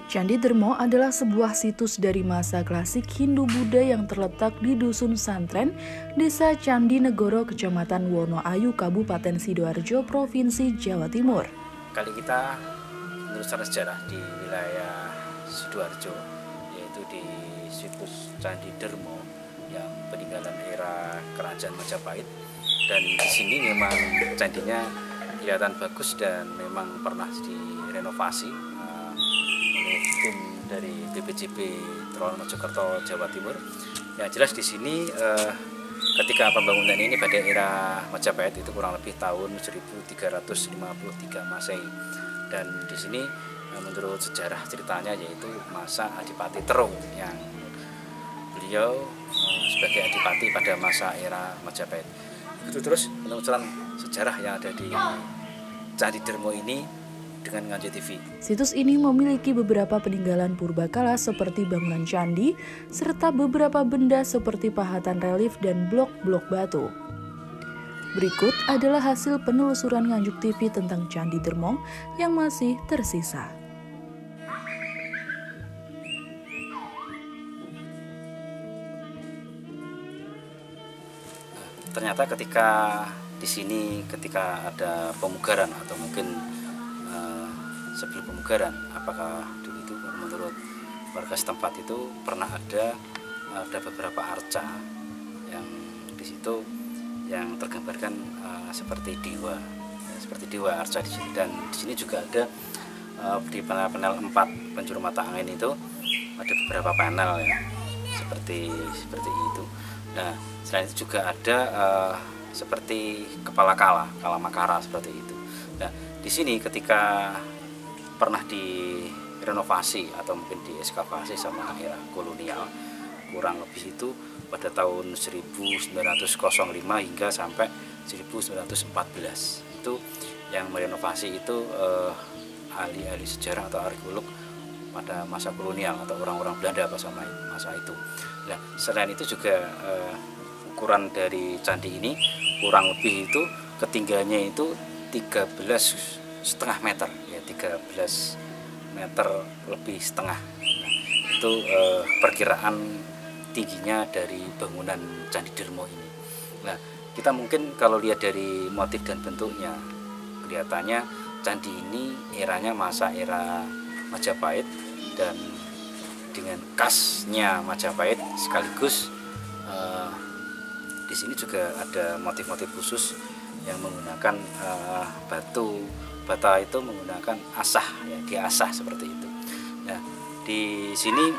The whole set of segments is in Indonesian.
Candi Dermo adalah sebuah situs dari masa klasik Hindu-Buddha yang terletak di Dusun Santren, Desa Candi Negoro, Kecamatan Wonoayu, Kabupaten Sidoarjo, Provinsi Jawa Timur. Kali kita menelusuri sejarah di wilayah Sidoarjo, yaitu di situs Candi Dermo yang peninggalan era Kerajaan Majapahit. Dan di sini memang candinya kelihatan bagus dan memang pernah direnovasi oleh tim dari BPJB Trol Mojokerto, Jawa Timur. Yang jelas di sini ketika pembangunan ini pada era Majapahit itu kurang lebih tahun 1353 Masehi. Dan di sini menurut sejarah ceritanya yaitu masa Adipati Terung yang beliau sebagai adipati pada masa era Majapahit. Itu terus penelusuran sejarah yang ada di Candi Dermo ini dengan Nganjuk TV. Situs ini memiliki beberapa peninggalan purbakala seperti bangunan candi, serta beberapa benda seperti pahatan relief dan blok-blok batu. Berikut adalah hasil penelusuran Nganjuk TV tentang Candi Dermo yang masih tersisa. Ternyata ketika di sini ketika ada pemugaran atau mungkin sebelum pemugaran, apakah dulu itu menurut warga setempat itu pernah ada beberapa arca yang di situ yang tergambarkan seperti dewa, ya, seperti dewa arca di sini. Dan di sini juga ada di panel 4 penjuru mata angin itu ada beberapa panel ya, seperti itu. Nah, selain itu juga ada seperti kepala kala makara seperti itu. Nah, di sini ketika pernah direnovasi atau mungkin dieskavasi sama era kolonial, kurang lebih itu pada tahun 1905 hingga sampai 1914. Itu yang merenovasi itu ahli-ahli sejarah atau arkeolog pada masa kolonial atau orang-orang Belanda pada masa itu. Nah, selain itu juga ukuran dari candi ini kurang lebih itu ketinggiannya itu 13,5 meter ya, 13 meter lebih setengah. Nah, itu perkiraan tingginya dari bangunan Candi Dermo ini. Nah, kita mungkin kalau lihat dari motif dan bentuknya kelihatannya candi ini eranya masa era Majapahit, dan dengan khasnya Majapahit sekaligus di sini juga ada motif-motif khusus yang menggunakan bata itu menggunakan asah ya, diasah seperti itu. Nah, di sini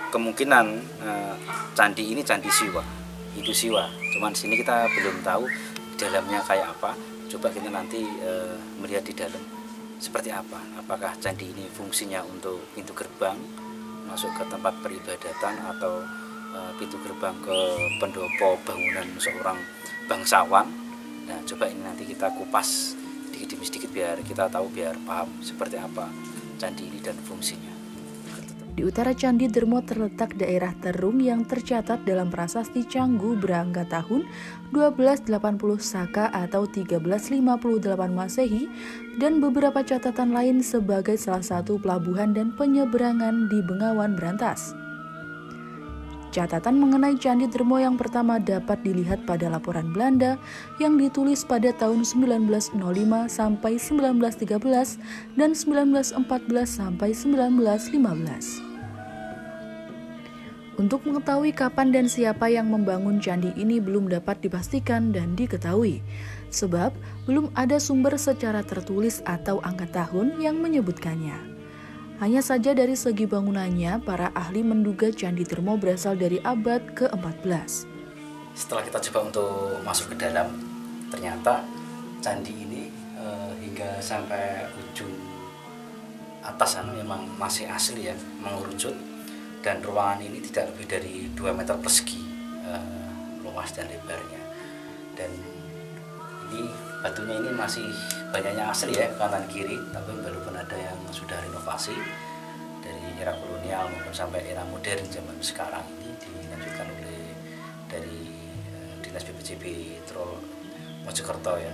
kemungkinan candi ini candi Siwa, Hindu Siwa. Cuman di sini kita belum tahu dalamnya kayak apa. Coba kita nanti melihat di dalam seperti apa. Apakah candi ini fungsinya untuk pintu gerbang masuk ke tempat peribadatan atau pintu gerbang ke pendopo bangunan seorang bangsawan. Nah, coba ini nanti kita kupas sedikit demi sedikit biar kita tahu, biar paham seperti apa candi ini dan fungsinya. Di utara Candi Dermo terletak daerah Terung yang tercatat dalam prasasti Canggu Brangga tahun 1280 Saka atau 1358 Masehi, dan beberapa catatan lain sebagai salah satu pelabuhan dan penyeberangan di Bengawan Brantas. Catatan mengenai Candi Dermo yang pertama dapat dilihat pada laporan Belanda yang ditulis pada tahun 1905 sampai 1913 dan 1914 sampai 1915. Untuk mengetahui kapan dan siapa yang membangun candi ini belum dapat dipastikan dan diketahui, sebab belum ada sumber secara tertulis atau angka tahun yang menyebutkannya. Hanya saja dari segi bangunannya, para ahli menduga Candi Dermo berasal dari abad ke-14. Setelah kita coba untuk masuk ke dalam, ternyata candi ini hingga sampai ujung atas sana memang masih asli ya, mengerucut, dan ruangan ini tidak lebih dari 2 meter persegi luas dan lebarnya. Dan ini batunya ini masih banyaknya asli ya, kanan kiri, tapi walaupun ada yang sudah renovasi dari era kolonial maupun sampai era modern zaman sekarang ini dilanjutkan oleh dari Dinas BPJB Trol Mojokerto ya.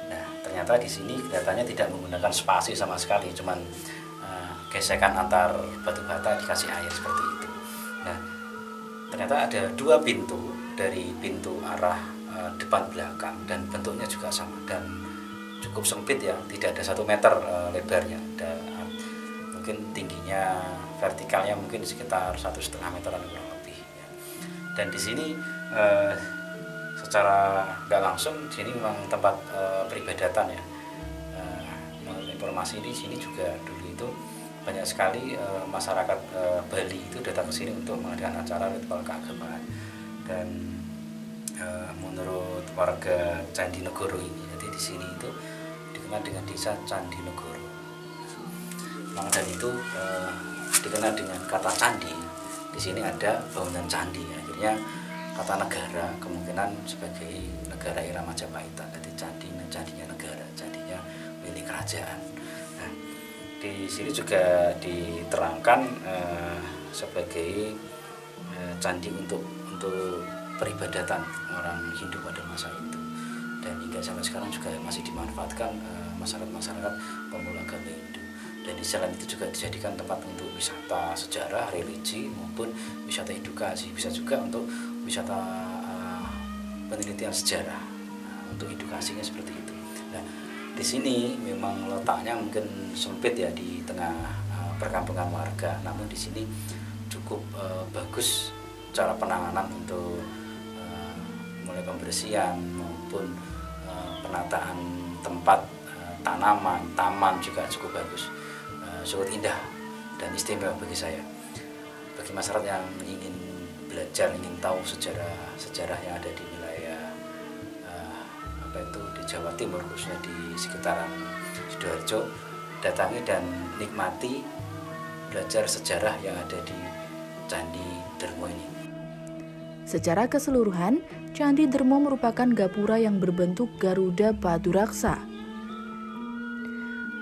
Nah, ternyata di sini kelihatannya tidak menggunakan spasi sama sekali, cuman gesekan antar batu bata dikasih air seperti itu. Nah, ternyata ada 2 pintu dari pintu arah depan belakang dan bentuknya juga sama dan cukup sempit ya, tidak ada 1 meter lebarnya, mungkin tingginya vertikalnya mungkin sekitar 1,5 meteran kurang lebih ya. Dan di sini secara nggak langsung di sini memang tempat peribadatan ya. Menurut informasi di sini juga dulu itu banyak sekali masyarakat Bali itu datang ke sini untuk mengadakan acara ritual keagamaan. Dan menurut warga Candi Negoro ini, jadi di sini itu dikenal dengan desa Candi Negoro. Dan itu dikenal dengan kata candi. Di sini ada bangunan candi. Akhirnya kata negara kemungkinan sebagai negara era Majapahitan. Jadi candinya negara, candinya milik kerajaan. Nah, di sini juga diterangkan sebagai candi untuk peribadatan orang Hindu pada masa itu. Dan hingga sampai sekarang juga masih dimanfaatkan masyarakat pemula agama Hindu. Dan di jalan itu juga dijadikan tempat untuk wisata sejarah, religi maupun wisata edukasi, bisa juga untuk wisata penelitian sejarah, untuk edukasinya seperti itu. Nah, di sini memang letaknya mungkin sempit ya di tengah perkampungan warga, namun di sini cukup bagus cara penanganan untuk mulai pembersihan maupun penataan tempat tanaman, taman juga cukup bagus. Sangat indah dan istimewa bagi saya, bagi masyarakat yang ingin belajar, ingin tahu sejarah yang ada di wilayah di Jawa Timur, khususnya di sekitaran Sidoarjo. Datangi dan nikmati belajar sejarah yang ada di Candi Dermo ini. Secara keseluruhan, Candi Dermo merupakan gapura yang berbentuk Garuda Paduraksa.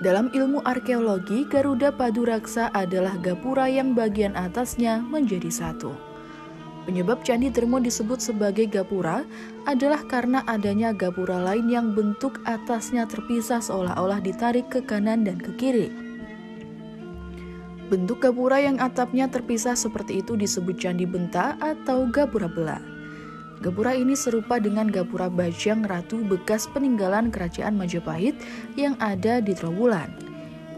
Dalam ilmu arkeologi, Garuda Paduraksa adalah gapura yang bagian atasnya menjadi satu. Penyebab Candi Dermo disebut sebagai gapura adalah karena adanya gapura lain yang bentuk atasnya terpisah seolah-olah ditarik ke kanan dan ke kiri. Bentuk gapura yang atapnya terpisah seperti itu disebut Candi Benta atau Gapura Bela. Gapura ini serupa dengan Gapura Bajang Ratu bekas peninggalan Kerajaan Majapahit yang ada di Trowulan.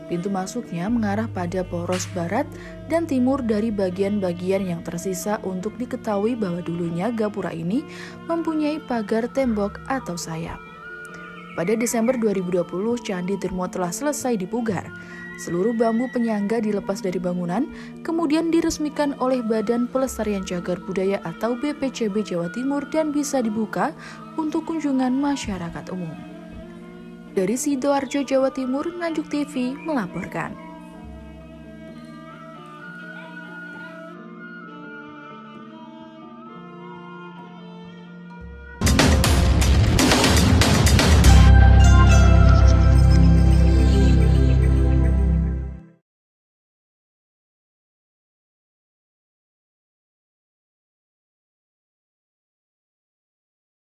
Pintu masuknya mengarah pada poros barat dan timur dari bagian-bagian yang tersisa untuk diketahui bahwa dulunya gapura ini mempunyai pagar tembok atau sayap. Pada Desember 2020, Candi Dermo telah selesai dipugar. Seluruh bambu penyangga dilepas dari bangunan, kemudian diresmikan oleh Badan Pelestarian Cagar Budaya atau BPCB Jawa Timur dan bisa dibuka untuk kunjungan masyarakat umum. Dari Sidoarjo, Jawa Timur, Nganjuk TV melaporkan.